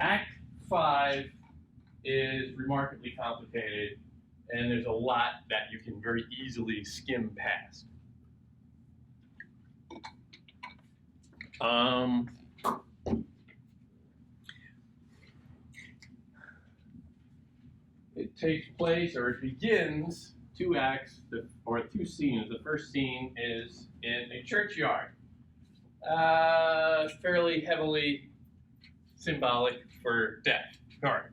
Act 5 is remarkably complicated, and there's a lot that you can very easily skim past. It takes place, or it begins, 2 acts, or 2 scenes. The first scene is in a churchyard. Fairly heavily symbolic for death. Sorry.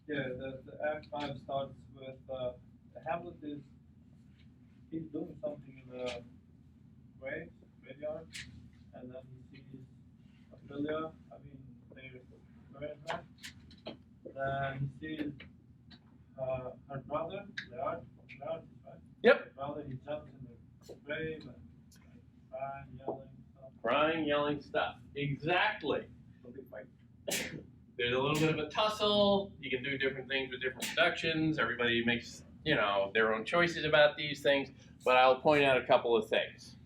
Yeah, the Act 5 starts with Hamlet he's doing something in the graveyard, and then he sees Ophelia, they're married, right? Then he sees her brother, the artist, right? Yep. Her brother, he jumps in the grave and crying, yelling stuff. Crying, yelling stuff. Exactly. There's a little bit of a tussle. You can do different things with different productions. Everybody makes, their own choices about these things, but I'll point out a couple of things.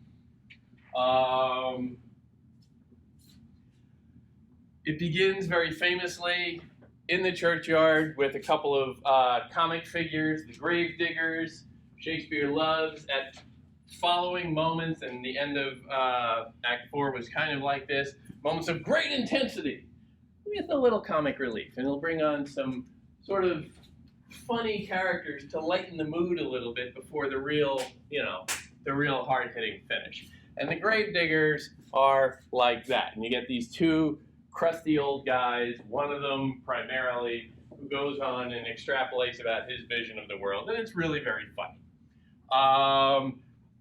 It begins very famously in the churchyard with a couple of comic figures, the grave diggers. Shakespeare loves at following moments, and the end of Act 4 was kind of like this, moments of great intensity with a little comic relief, and it'll bring on some sort of funny characters to lighten the mood a little bit before the real, the real hard-hitting finish. And the grave diggers are like that, and you get these 2 crusty old guys, one of them primarily, who goes on and extrapolates about his vision of the world, and it's really very funny.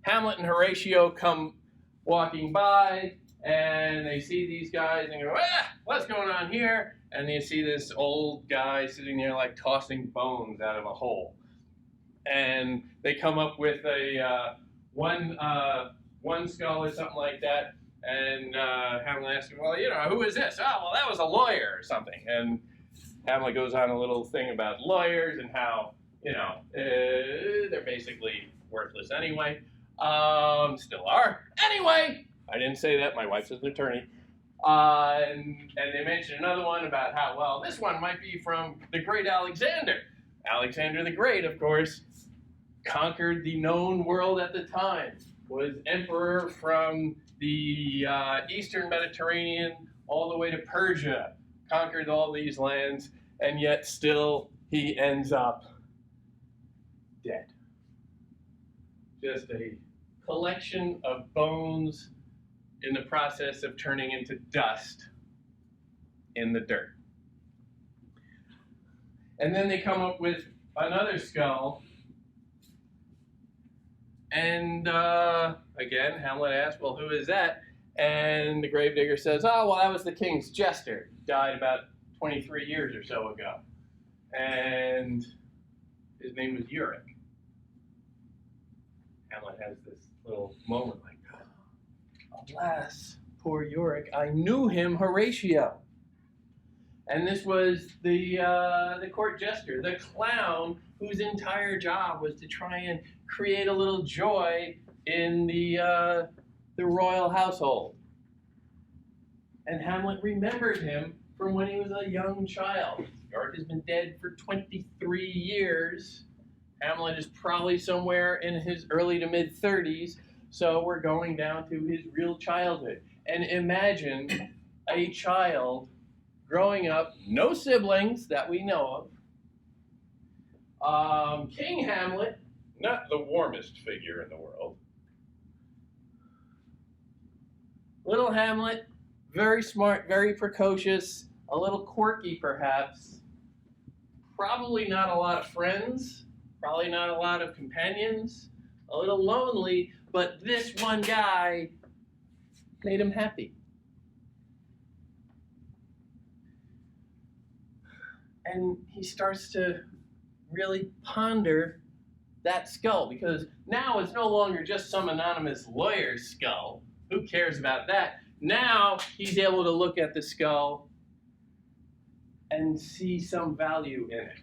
Hamlet and Horatio come walking by, and they see these guys and go, what's going on here? And you see this old guy sitting there like tossing bones out of a hole. And they come up with a one skull or something like that, and Hamlet asks him, well, who is this? Oh, well, that was a lawyer or something. And Hamlet goes on a little thing about lawyers and how, they're basically worthless anyway. Still are. Anyway, I didn't say that. My wife's an attorney. And they mentioned another one about how, well, this one might be from the great Alexander. Alexander the Great, of course, conquered the known world at the time, was emperor from the eastern Mediterranean all the way to Persia, conquered all these lands, and yet still he ends up dead. Just a collection of bones in the process of turning into dust in the dirt. And then they come up with another skull. And again, Hamlet asks, well, who is that? And the gravedigger says, oh, well, that was the king's jester. He died about 23 years or so ago. And his name was Uric. Hamlet has this little moment like, alas, poor Uric, I knew him, Horatio. And this was the court jester, the clown, whose entire job was to try and create a little joy in the royal household. And Hamlet remembered him from when he was a young child. Uric has been dead for 23 years. Hamlet is probably somewhere in his early to mid-30s, so we're going down to his real childhood. And imagine a child growing up, no siblings that we know of. King Hamlet, not the warmest figure in the world. Little Hamlet, very smart, very precocious, a little quirky perhaps, probably not a lot of friends, probably not a lot of companions, a little lonely, but this one guy made him happy. And he starts to really ponder that skull, because now it's no longer just some anonymous lawyer's skull. Who cares about that? Now he's able to look at the skull and see some value in it.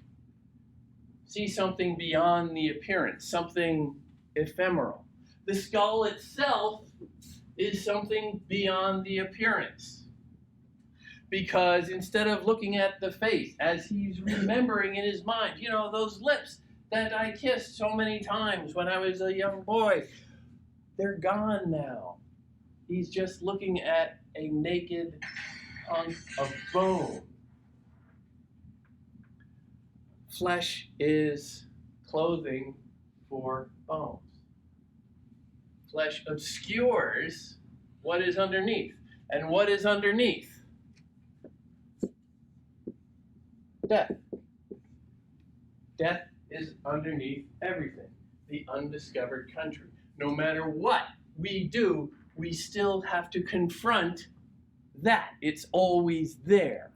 See something beyond the appearance, something ephemeral. The skull itself is something beyond the appearance. because instead of looking at the face as he's remembering in his mind, you know, those lips that I kissed so many times when I was a young boy, they're gone now. He's just looking at a naked hunk of bone. Flesh is clothing for bones. Flesh obscures what is underneath. And what is underneath? Death. Death is underneath everything. The undiscovered country. No matter what we do, we still have to confront that. It's always there.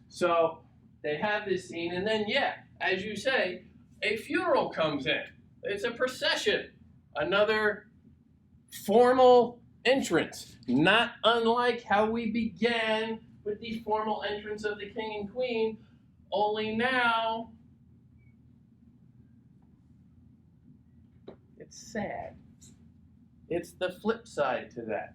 So they have this scene, and then, yeah, as you say, a funeral comes in. It's a procession, another formal entrance, not unlike how we began with the formal entrance of the king and queen, only now it's sad. It's the flip side to that.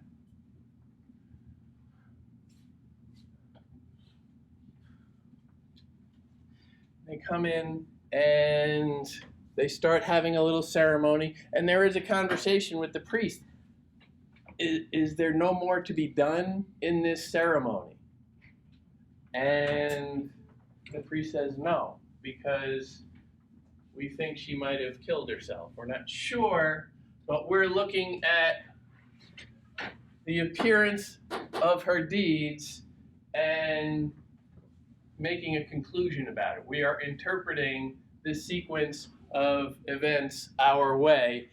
They come in and they start having a little ceremony, and there is a conversation with the priest. Is there no more to be done in this ceremony? And the priest says no, because we think she might have killed herself. We're not sure, but we're looking at the appearance of her deeds and making a conclusion about it. We are interpreting this sequence of events our way,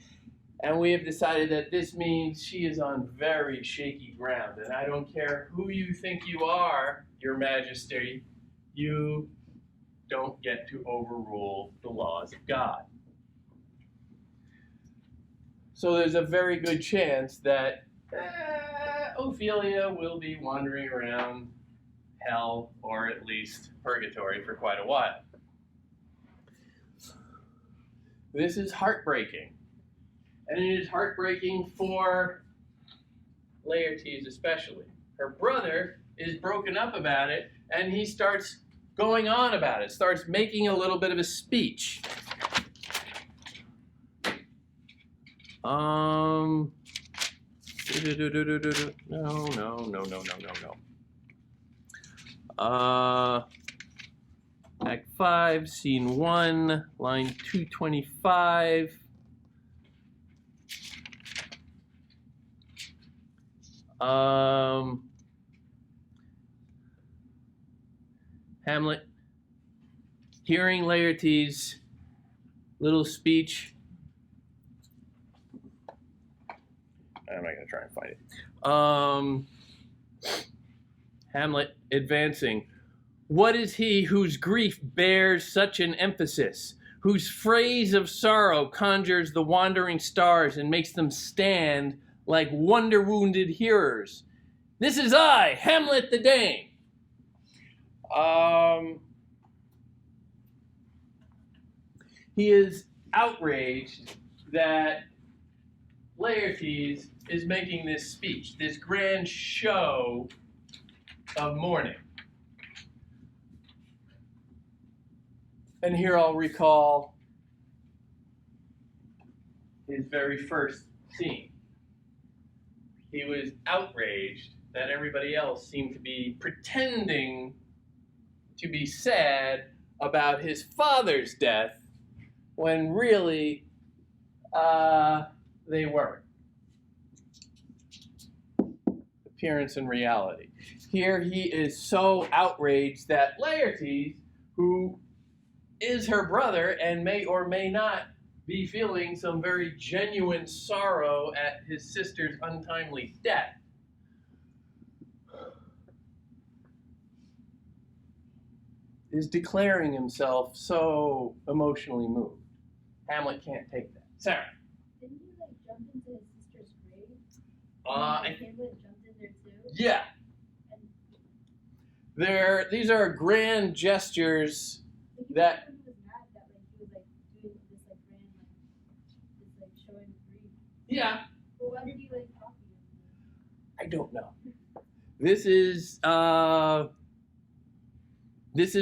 and we have decided that this means she is on very shaky ground. And I don't care who you think you are, Your Majesty, you don't get to overrule the laws of God. So there's a very good chance that Ophelia will be wandering around hell, or at least purgatory, for quite a while. This is heartbreaking. And it is heartbreaking for Laertes especially. Her brother is broken up about it, and he starts going on about it, starts making a little bit of a speech. No. Act 5, Scene 1, line 225. Hamlet, hearing Laertes' little speech. I'm not going to try and find it. Hamlet advancing. What is he whose grief bears such an emphasis, whose phrase of sorrow conjures the wandering stars and makes them stand like wonder-wounded hearers? This is I, Hamlet the Dane. He is outraged that Laertes is making this speech, this grand show of mourning. And here I'll recall his very first scene. He was outraged that everybody else seemed to be pretending to be sad about his father's death when really they weren't. Appearance and reality. Here he is so outraged that Laertes, who is her brother and may or may not be feeling some very genuine sorrow at his sister's untimely death, is declaring himself so emotionally moved. Hamlet can't take that. Sarah. Didn't he jump into his sister's grave? Hamlet jumped in there too? Yeah. These are grand gestures that. He was mad that he was doing this grand this showing of grief. Yeah. did you like copy it? I don't know. This is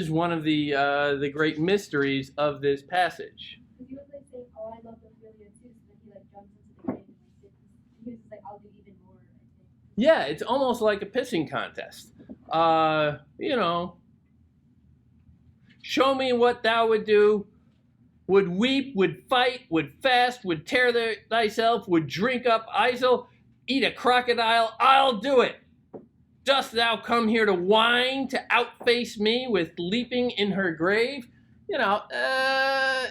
one of the great mysteries of this passage. Because he was like saying, "Oh, I love Ophelia too," so then he like jumps into the grave and like sits. He was just like, "I'll do even more." I think. Yeah, it's almost like a pissing contest. You know, show me what thou would do. Would weep, would fight, would fast, would tear thyself, would drink up Isel, eat a crocodile. I'll do it. Dost thou come here to whine, to outface me with leaping in her grave? You know,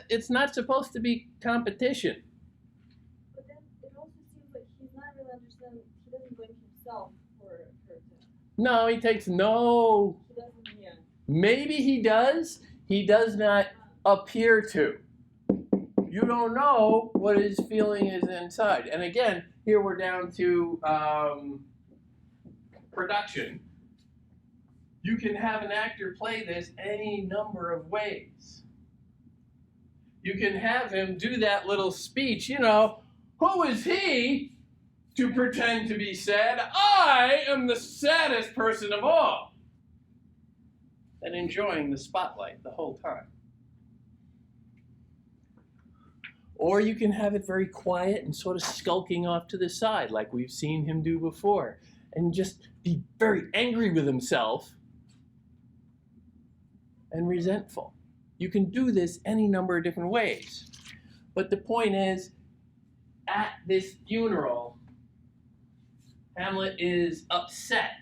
it's not supposed to be competition. But then it also seems like he's not really understanding. He doesn't blame himself for her to. No, he takes no. He doesn't. Yeah. Maybe he does. He does not appear to. You don't know what his feeling is inside. And again, here we're down to production. You can have an actor play this any number of ways. You can have him do that little speech, you know, who is he to pretend to be sad? I am the saddest person of all. And enjoying the spotlight the whole time. Or you can have it very quiet and sort of skulking off to the side like we've seen him do before. And just be very angry with himself and resentful. You can do this any number of different ways. But the point is, at this funeral, Hamlet is upset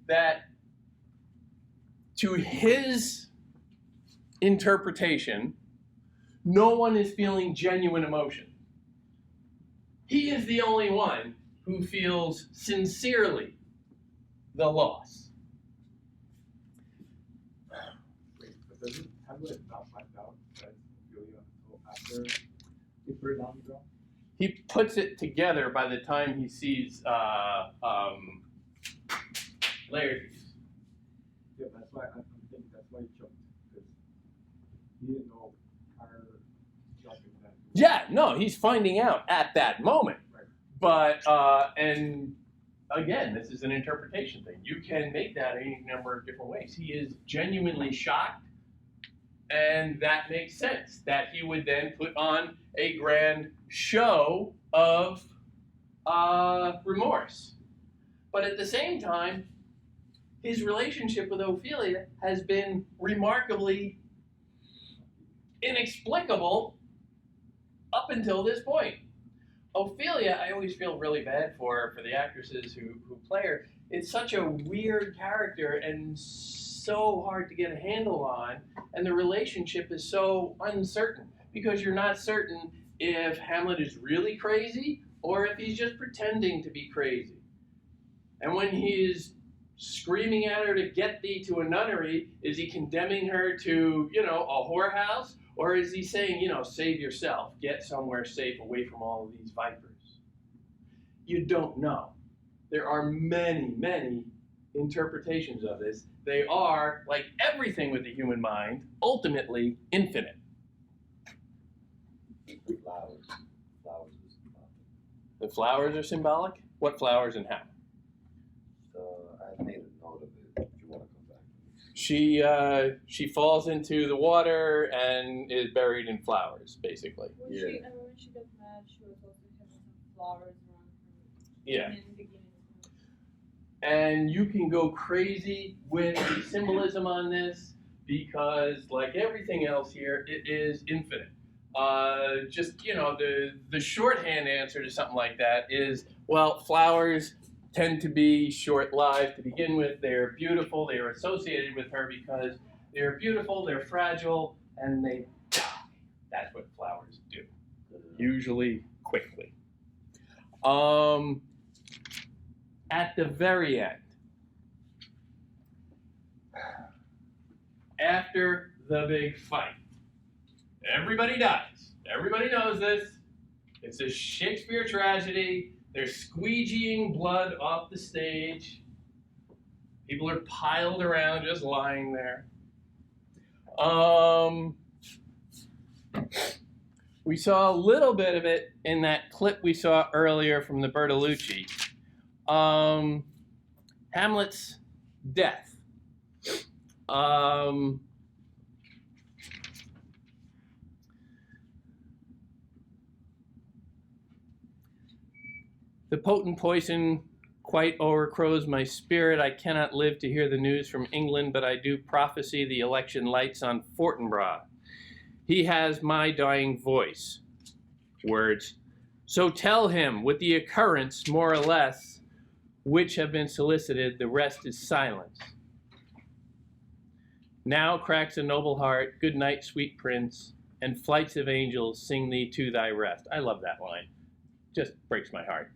that to his interpretation, no one is feeling genuine emotion. He is the only one who feels sincerely the loss. Wait, but doesn't Hamlet not find out that Ophelia until after he put it on the ground? He puts it together by the time he sees Laertes. Yeah, that's why I'm thinking that's why he jumped, because he didn't know her jumping that. Yeah, no, he's finding out at that moment. Right. But, and again, this is an interpretation thing. You can make that any number of different ways. He is genuinely shocked, and that makes sense, that he would then put on a grand show of remorse. But at the same time, his relationship with Ophelia has been remarkably inexplicable up until this point. Ophelia, I always feel really bad for the actresses who play her. It's such a weird character and so hard to get a handle on, and the relationship is so uncertain because you're not certain if Hamlet is really crazy or if he's just pretending to be crazy. And when he's screaming at her to get thee to a nunnery, is he condemning her to, you know, a whorehouse? Or is he saying, you know, save yourself, get somewhere safe away from all of these vipers? You don't know. There are many, many interpretations of this. They are, like everything with the human mind, ultimately infinite. Flowers. Flowers is symbolic. The flowers are symbolic? What flowers and how? So I made a note of it if you want to come back. She falls into the water and is buried in flowers, basically. When Yeah. she, and when she got mad, she was also having some flowers around her. Yeah. In the beginning. And you can go crazy with the symbolism on this because, like everything else here, it is infinite. Just, you know, the shorthand answer to something like that is, well, flowers tend to be short-lived to begin with. They're beautiful. They are associated with her because they're beautiful, they're fragile, and they die. That's what flowers do, usually quickly. At the very end, after the big fight, everybody dies. Everybody knows this. It's a Shakespeare tragedy. They're squeegeeing blood off the stage. People are piled around, just lying We saw a little bit of it in that clip we saw earlier from the Bertolucci. Hamlet's death. The potent poison quite o'ercrows my spirit. I cannot live to hear the news from England, but I do prophesy the election lights on Fortinbras. He has my dying voice. Words. So tell him, with the occurrence, more or less, which have been solicited, the rest is silence. Now cracks a noble heart, good night, sweet prince, and flights of angels sing thee to thy rest. I love that line. Just breaks my heart.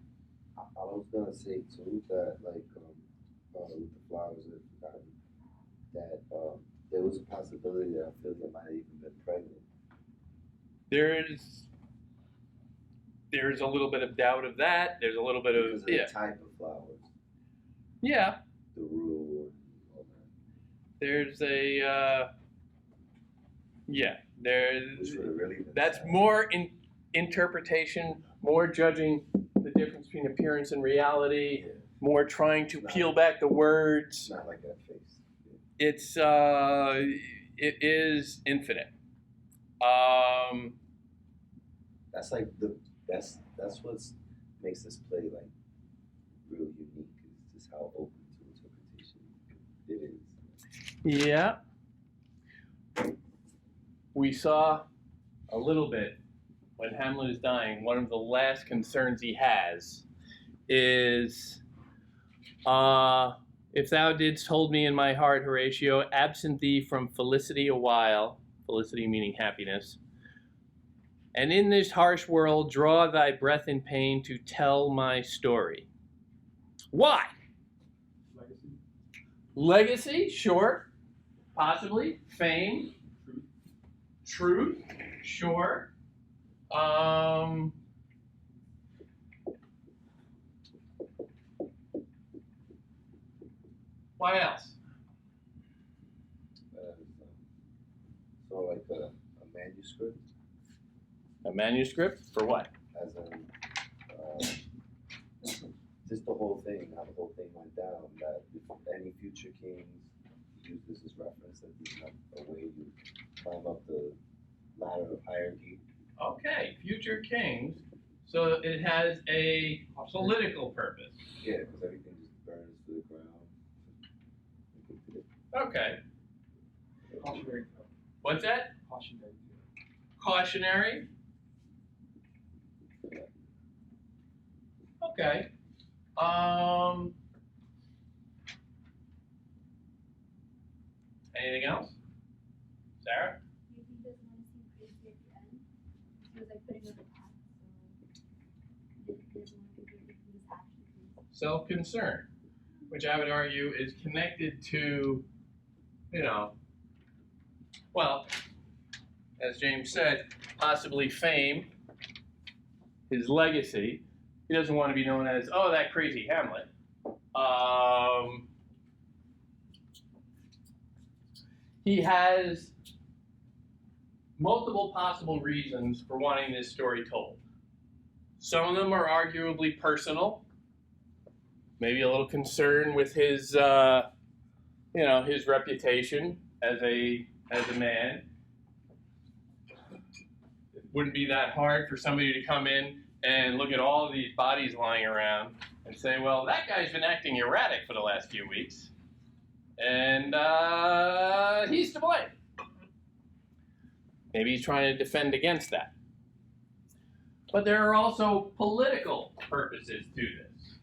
I was gonna say too that like with the flowers I've forgotten that there was a possibility that Ophelia might have even been pregnant. There's a little bit of doubt of that. There's a little bit Because of the type of flowers. Yeah. The rule and all that. There's a Which would have really been that's sad. more interpretation, more judging the difference between appearance and reality, Yeah. more trying to peel back the words. It's not like that face. It is infinite. That's like that's what makes this play like real unique is just how open to interpretation it is. Yeah. We saw a little bit when Hamlet is dying. One of the last concerns he has is, if thou didst hold me in my heart, Horatio, absent thee from felicity a while, felicity meaning happiness, and in this harsh world draw thy breath in pain to tell my story. Why? Legacy. Legacy, sure. Possibly. Fame. Truth, sure. What else? So like a manuscript, A manuscript for what? as in just the whole thing, how the whole thing went down. That if any future kings use this as reference, that there's not a way you climb up the ladder of hierarchy. Okay, future kings. So it has a political purpose. Yeah, because everything just burns to the ground. Okay. Cautionary. What's that? Cautionary. Cautionary. Okay. Anything else? Sarah? Do you think he doesn't want to seem crazy at the end? He was like putting up a pact, so he doesn't want to be crazy if he's actually crazy. Self-concern, which I would argue is connected to, well, as James said, possibly fame, his legacy. He doesn't want to be known as, oh, that crazy Hamlet. He has multiple possible reasons for wanting this story told. Some of them are arguably personal, maybe a little concern with his, his reputation as a man. It wouldn't be that hard for somebody to come in and look at all of these bodies lying around and say, well, that guy's been acting erratic for the last few weeks, and he's to blame. Maybe he's trying to defend against that. But there are also political purposes to this.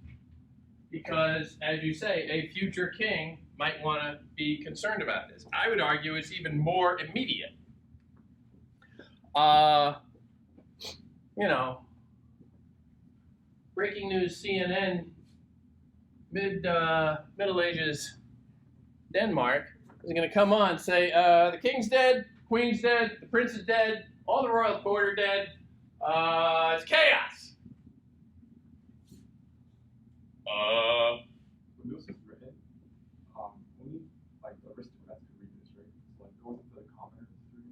Because, as you say, a future king might want to be concerned about this. I would argue it's even more immediate. Breaking news CNN, Middle Ages Denmark is going to come on and say, the king's dead, queen's dead, the prince is dead, all the royal court are dead, it's chaos. When this was written, only like the aristocrats could read this, right? So like going to the commoners through.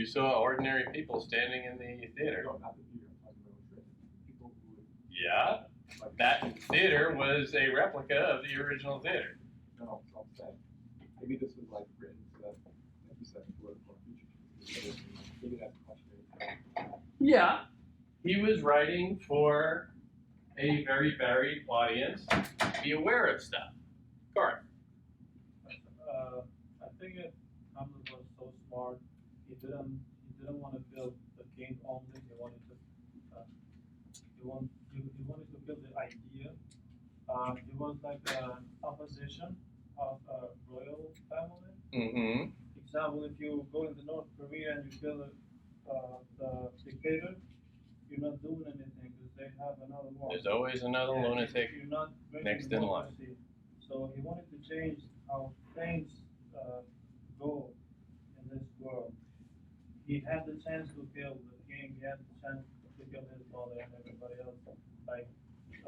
You saw ordinary people standing in the theater. No, not the theater, I'm talking about written. People who would, Yeah, like, that theater was a replica of the original theater. no, I'm saying, maybe this was like written so that, like you said, for future people. Maybe that's a question. Yeah, he was writing for a very varied audience to be aware of stuff. Garth. I think Hamlet was so smart. He didn't want to build the king only. He wanted to he wanted to build the idea. He was like an opposition of a royal family. Mm-hmm. Example, if you go into North Korea and you kill the dictator, you're not doing anything because they have another one. There's always another Yeah, lunatic you're not breaking next in line. democracy. So he wanted to change how things go in this world. He had the chance to kill the king, he had the chance to kill his mother and everybody else, like each,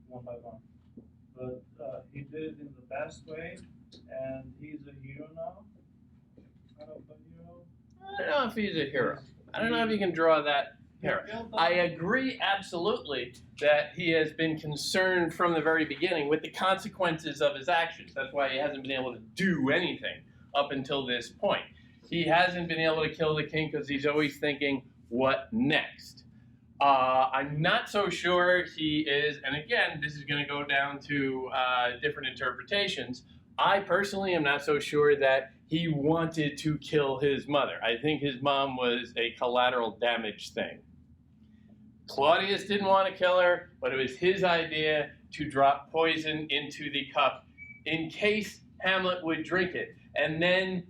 one by one. But he did it in the best way, and he's a hero now. Kind of a hero. I don't know if he's a hero. I don't know if you can draw that hero. I agree absolutely that he has been concerned from the very beginning with the consequences of his actions. That's why he hasn't been able to do anything up until this point. He hasn't been able to kill the king because he's always thinking, what next? I'm not so sure he is, and again, this is going to go down to different interpretations. I personally am not so sure that he wanted to kill his mother. I think his mom was a collateral damage thing. Claudius didn't want to kill her, but it was his idea to drop poison into the cup in case Hamlet would drink it. And then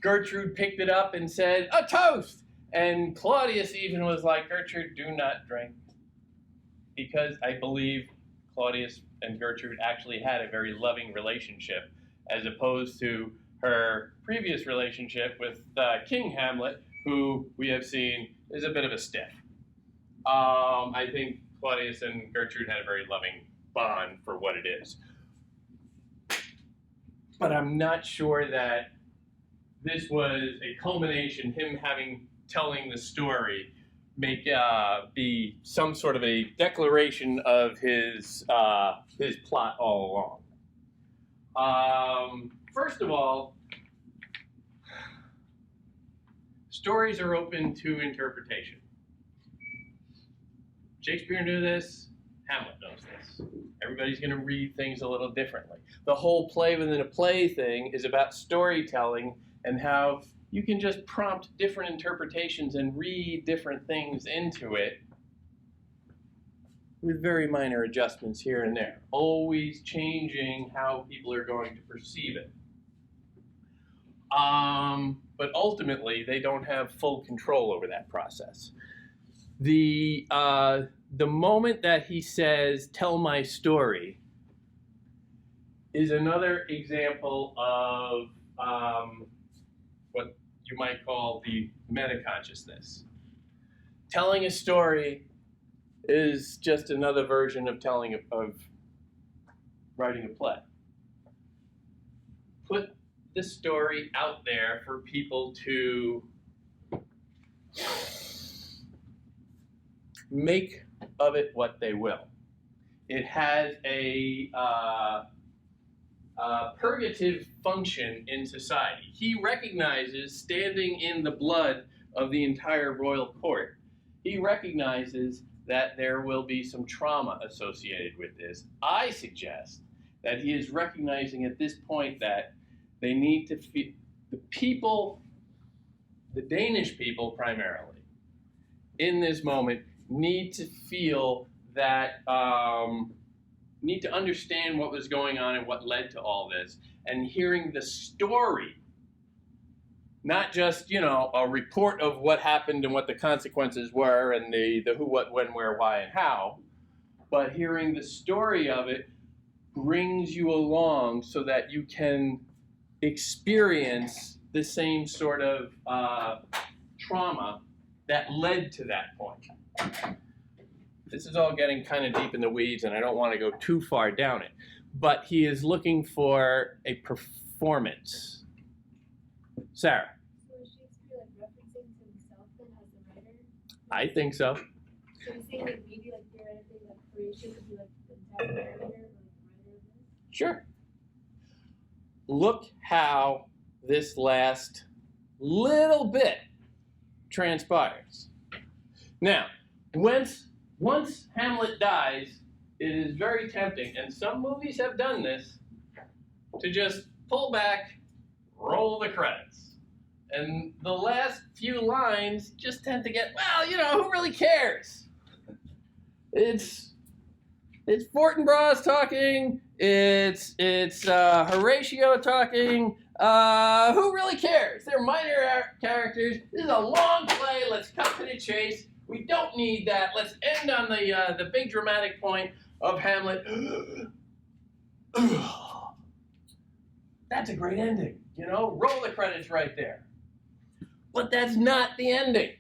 Gertrude picked it up and said, "A toast!" And Claudius even was like, "Gertrude, do not drink." Because I believe Claudius and Gertrude actually had a very loving relationship, as opposed to her previous relationship with King Hamlet, who we have seen is a bit of a stiff. I think Claudius and Gertrude had a very loving bond for what it is. But I'm not sure that this was a culmination, him telling the story, be some sort of a declaration of his plot all along. First of all, stories are open to interpretation. Shakespeare knew this, Hamlet knows this. Everybody's going to read things a little differently. The whole play within a play thing is about storytelling and how you can just prompt different interpretations and read different things into it with very minor adjustments here and there, always changing how people are going to perceive it. But ultimately, they don't have full control over that process. The moment that he says, "Tell my story," is another example of what you might call the metaconsciousness. Telling a story is just another version of writing a play. Put the story out there for people to make of it what they will. It has a purgative function in society. He recognizes, standing in the blood of the entire royal court, he recognizes that there will be some trauma associated with this. I suggest that he is recognizing at this point that they need to feel, the people, the Danish people primarily, in this moment, need to feel that, need to understand what was going on and what led to all this, and hearing the story, not just, a report of what happened and what the consequences were and the who, what, when, where, why, and how, but hearing the story of it brings you along so that you can experience the same sort of trauma that led to that point. This is all getting kind of deep in the weeds, and I don't want to go too far down it. But he is looking for a performance. Sarah. So is she I think so. So you're saying like maybe like theoretically like Horatio could be like the entire narrator or like the writer of this? Sure. Look how this last little bit transpires. Now, once Hamlet dies, it is very tempting, and some movies have done this, to just pull back, roll the credits. And the last few lines just tend to get, well, you know, who really cares? It's Fortinbras talking, it's Horatio talking, who really cares? They're minor characters, this is a long play, let's cut to the chase. We don't need that. Let's end on the big dramatic point of Hamlet. That's a great ending, you know? Roll the credits right there. But that's not the ending.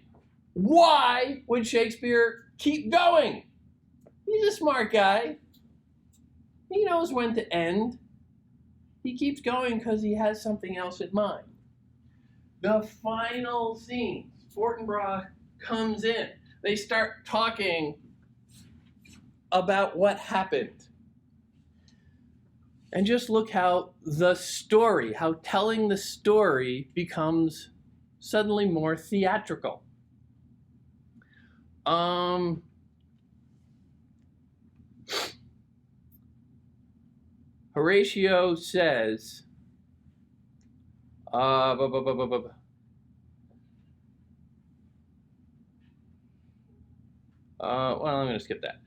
Why would Shakespeare keep going? He's a smart guy. He knows when to end. He keeps going because he has something else in mind. The final scenes, Fortinbras comes in. They start talking about what happened. And just look how the story, how telling the story becomes suddenly more theatrical. Horatio says, well, I'm going to skip that.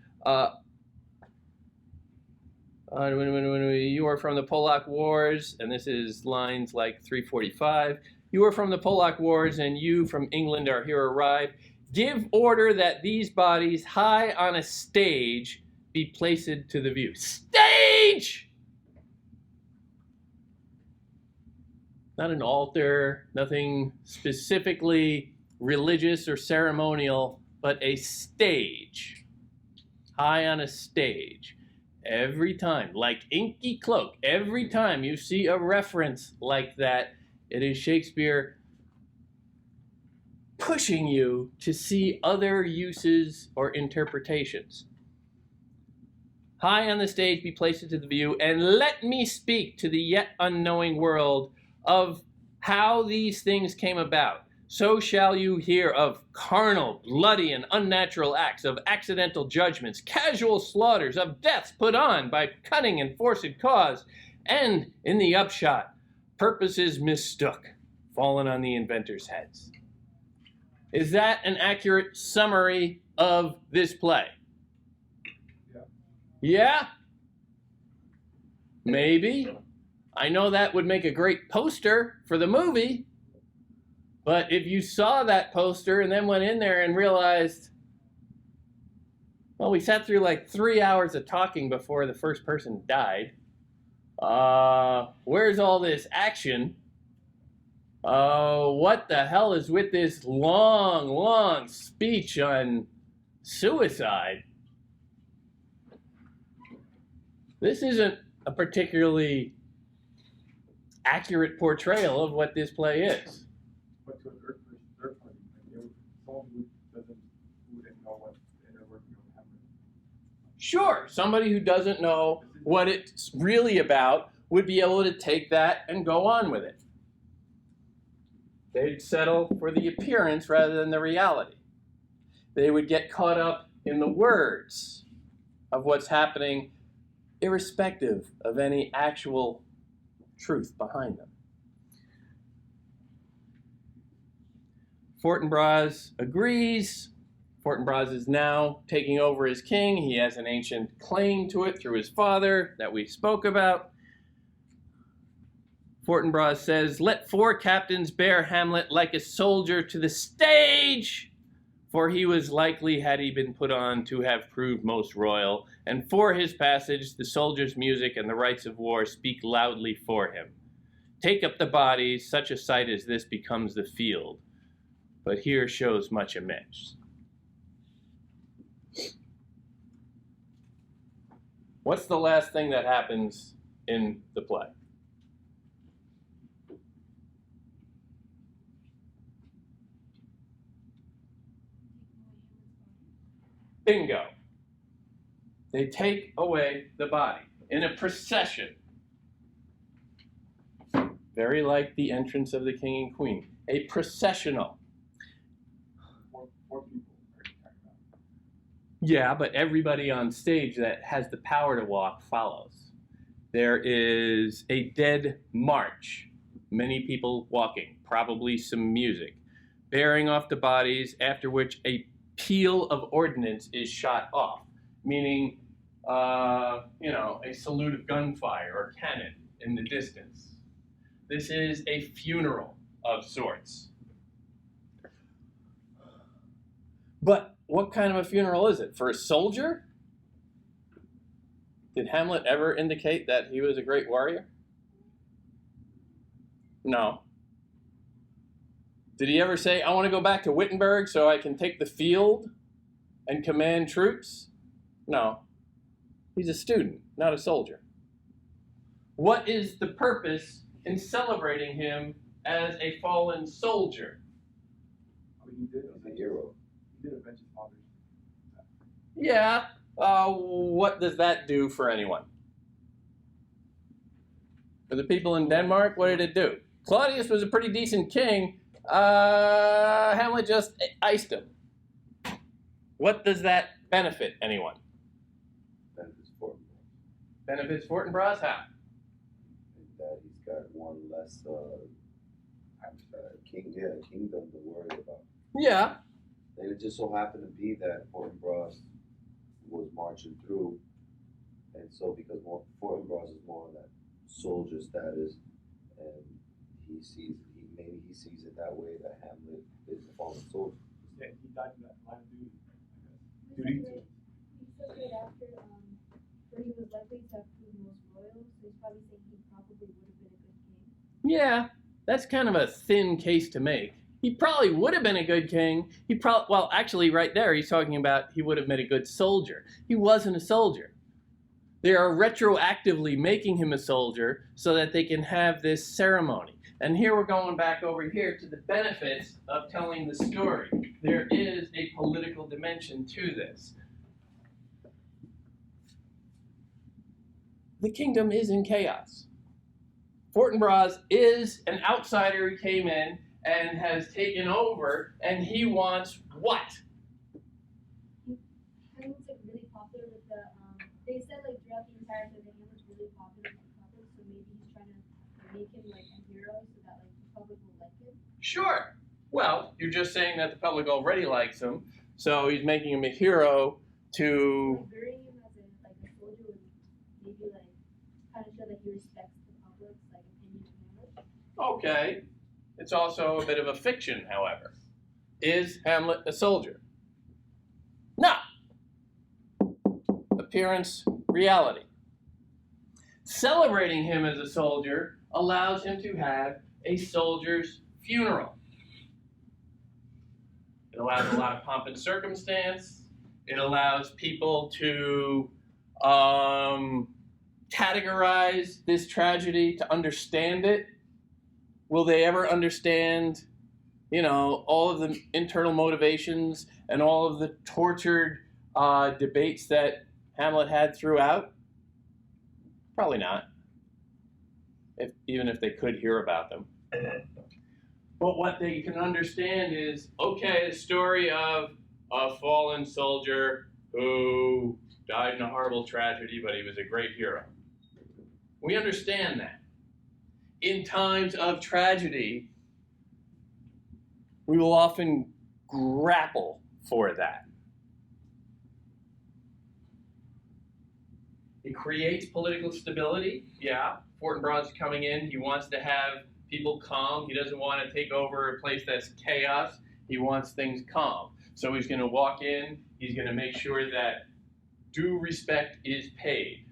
You are from the Polack Wars, and this is lines like 345. You are from the Polack Wars, and you from England are here arrived. Give order that these bodies high on a stage be placed to the view. Stage! Not an altar, nothing specifically religious or ceremonial, but a stage. High on a stage. Every time, like Inky Cloak, every time you see a reference like that, it is Shakespeare pushing you to see other uses or interpretations. High on the stage be placed into the view, and let me speak to the yet unknowing world of how these things came about. So shall you hear of carnal, bloody, and unnatural acts, of accidental judgments, casual slaughters, of deaths put on by cunning and forced cause, and, in the upshot, purposes mistook, fallen on the inventors' heads. Is that an accurate summary of this play? Yeah. Yeah? Maybe. I know that would make a great poster for the movie. But if you saw that poster and then went in there and realized, well, we sat through like 3 hours of talking before the first person died. Where's all this action? What the hell is with this long speech on suicide? This isn't a particularly accurate portrayal of what this play is. But to a third party, like someone who wouldn't know what the inner working of Hamlet. Sure, somebody who doesn't know what it's really about would be able to take that and go on with it. They'd settle for the appearance rather than the reality. They would get caught up in the words of what's happening, irrespective of any actual truth behind them. Fortinbras agrees. Fortinbras is now taking over as king. He has an ancient claim to it through his father that we spoke about. Fortinbras says, let 4 captains bear Hamlet like a soldier to the stage, for he was likely, had he been put on, to have proved most royal, and for his passage the soldiers' music and the rites of war speak loudly for him. Take up the bodies, such a sight as this becomes the field, but here shows much amiss. What's the last thing that happens in the play? Bingo. They take away the body in a procession. Very like the entrance of the king and queen. A processional. Four people are talking about. Yeah, but everybody on stage that has the power to walk follows. There is a dead march. Many people walking, probably some music, bearing off the bodies, after which a peal of ordnance is shot off, meaning, a salute of gunfire or cannon in the distance. This is a funeral of sorts. But what kind of a funeral is it? For a soldier? Did Hamlet ever indicate that he was a great warrior? No. Did he ever say, I want to go back to Wittenberg so I can take the field and command troops? No. He's a student, not a soldier. What is the purpose in celebrating him as a fallen soldier? I mean, he did He's a hero. He did avenge his father's death. Yeah. What does that do for anyone? For the people in Denmark, what did it do? Claudius was a pretty decent king. Hamlet just iced him. What does that benefit anyone? Benefits Fortinbras. Benefits Fortinbras? How? And that he's got one less kingdom to worry about. Yeah. And it just so happened to be that Fortinbras was marching through, and so because Fortinbras is more on that soldier status, and he sees it that way, that Hamlet is a fallen soldier. Yeah, he died in that line of duty, I guess. He Duty said to. he said right after, where he was likely to have proved most loyal, so he's probably saying he probably would have been a good king. Yeah. That's kind of a thin case to make. He probably would have been a good king. Actually, right there, he's talking about he would have been a good soldier. He wasn't a soldier. They are retroactively making him a soldier so that they can have this ceremony. And here we're going back over here to the benefits of telling the story. There is a political dimension to this. The kingdom is in chaos. Fortinbras is an outsider who came in and has taken over, and he wants what? Hamlet's like really popular with the, they said like throughout the entire thing that Hamlet's really popular with the public, so maybe he's trying to make him like a hero so that like the public will like him. Sure. Well, you're just saying that the public already likes him, so he's making him a hero to... Like, burying him as a soldier would maybe like kind of show that he respects the public's like opinion of Hamlet. Okay. It's also a bit of a fiction, however. Is Hamlet a soldier? No. Appearance, reality. Celebrating him as a soldier allows him to have a soldier's funeral. It allows a lot of pomp and circumstance. It allows people to categorize this tragedy, to understand it. Will they ever understand, all of the internal motivations and all of the tortured debates that Hamlet had throughout? Probably not, even if they could hear about them. But what they can understand is, okay, the story of a fallen soldier who died in a horrible tragedy, but he was a great hero. We understand that. In times of tragedy, we will often grapple for that. It creates political stability. Yeah, Fortinbras is coming in. He wants to have people calm. He doesn't want to take over a place that's chaos. He wants things calm. So he's going to walk in. He's going to make sure that due respect is paid.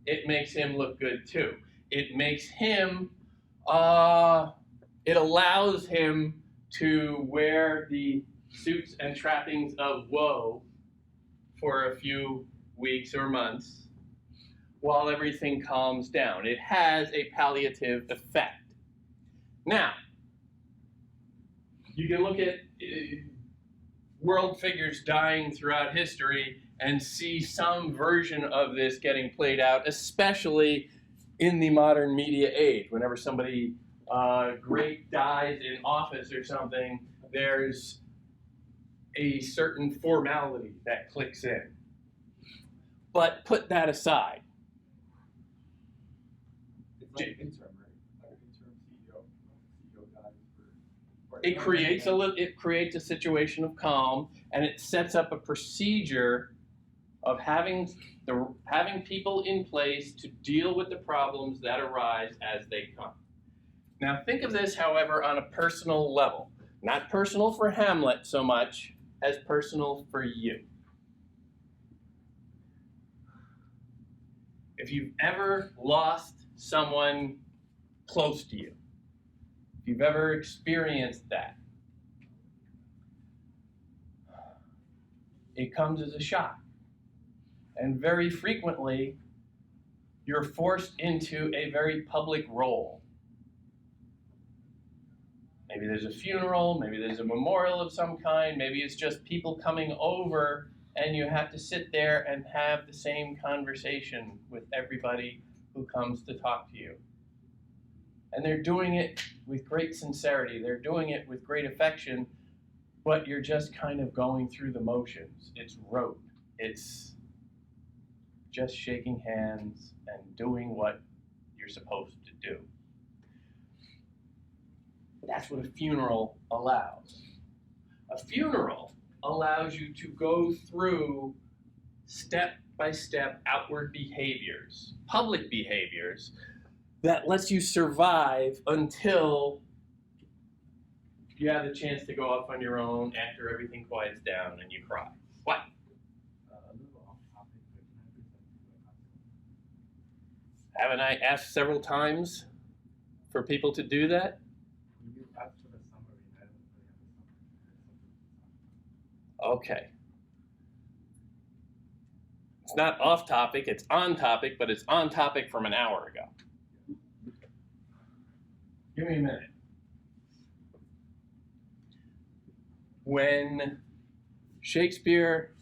It makes him look good too. It makes him, it allows him to wear the suits and trappings of woe for a few weeks or months while everything calms down. It has a palliative effect. Now, you can look at world figures dying throughout history and see some version of this getting played out, especially in the modern media age. Whenever somebody great dies in office or something, there's a certain formality that clicks in. But put that aside. It's like an interim, right? Like an interim CEO. CEO dies for. It creates a situation of calm, and it sets up a procedure of having people in place to deal with the problems that arise as they come. Now think of this, however, on a personal level. Not personal for Hamlet so much as personal for you. If you've ever lost someone close to you, if you've ever experienced that, it comes as a shock. And very frequently, you're forced into a very public role. Maybe there's a funeral, maybe there's a memorial of some kind, maybe it's just people coming over and you have to sit there and have the same conversation with everybody who comes to talk to you. And they're doing it with great sincerity, they're doing it with great affection, but you're just kind of going through the motions. It's rote. It's just shaking hands and doing what you're supposed to do. That's what a funeral allows. A funeral allows you to go through step-by-step outward behaviors, public behaviors, that lets you survive until you have the chance to go off on your own after everything quiets down and you cry. What? A little off topic, but can I Haven't I asked several times for people to do that? you asked for the summary, and I don't really have a summary. Okay. It's not off topic, it's on topic, but it's on topic from an hour ago. Give me a minute. When Shakespeare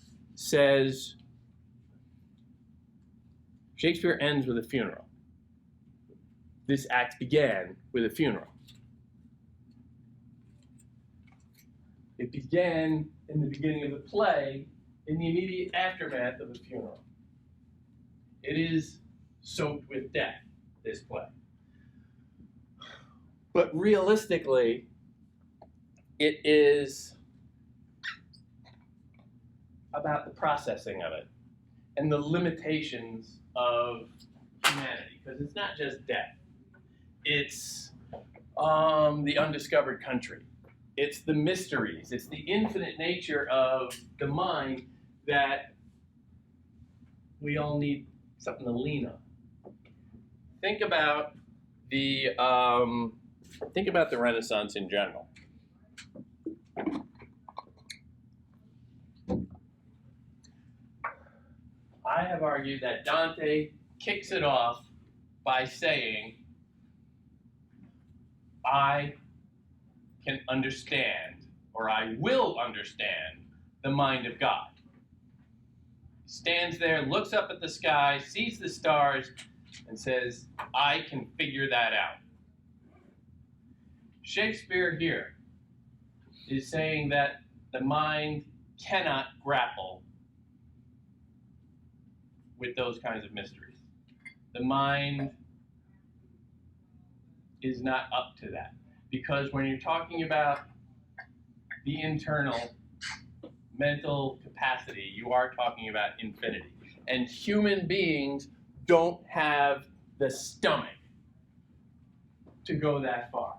ends with a funeral. This act began with a funeral. It began in the beginning of the play, in the immediate aftermath of a funeral. It is soaked with death, this play. But realistically, it is about the processing of it and the limitations of humanity, because it's not just death. It's the undiscovered country. It's the mysteries. It's the infinite nature of the mind that we all need something to lean on. Think about the Renaissance in general. I have argued that Dante kicks it off by saying, I can understand, or I will understand, the mind of God. Stands there, looks up at the sky, sees the stars, and says, I can figure that out. Shakespeare here is saying that the mind cannot grapple with those kinds of mysteries. The mind is not up to that. Because when you're talking about the internal mental capacity, you are talking about infinity. And human beings don't have the stomach to go that far.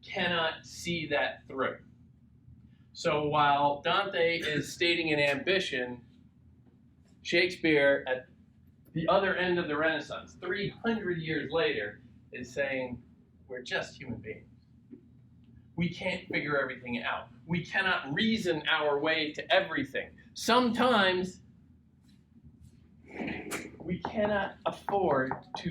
Cannot see that through. So while Dante is stating an ambition, Shakespeare, at the other end of the Renaissance, 300 years later, is saying, we're just human beings. We can't figure everything out. We cannot reason our way to everything. Sometimes we cannot afford to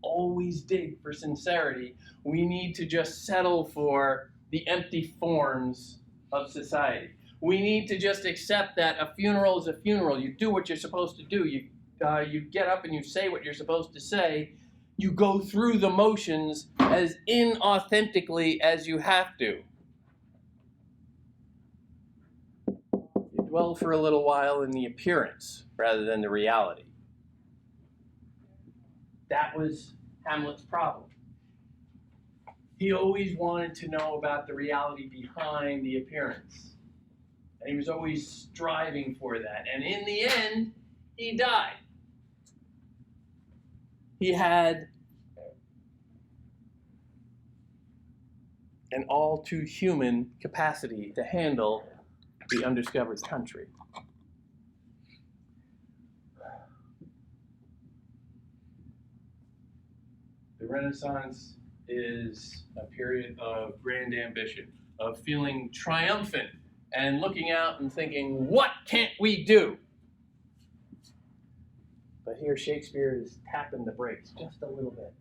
always dig for sincerity. We need to just settle for the empty forms of society. We need to just accept that a funeral is a funeral. You do what you're supposed to do. You get up and you say what you're supposed to say. You go through the motions as inauthentically as you have to. You dwell for a little while in the appearance rather than the reality. That was Hamlet's problem. He always wanted to know about the reality behind the appearance. And he was always striving for that. And in the end, he died. He had an all too human capacity to handle the undiscovered country. The Renaissance is a period of grand ambition, of feeling triumphant and looking out and thinking, what can't we do? But here Shakespeare is tapping the brakes just a little bit,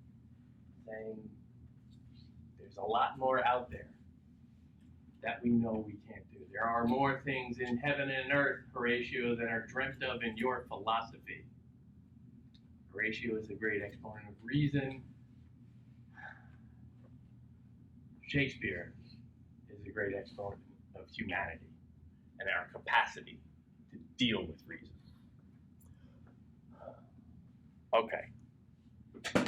saying there's a lot more out there that we know we can't do. There are more things in heaven and earth, Horatio, than are dreamt of in your philosophy. Horatio is a great exponent of reason. Shakespeare is a great exponent of humanity and our capacity to deal with reason. Okay.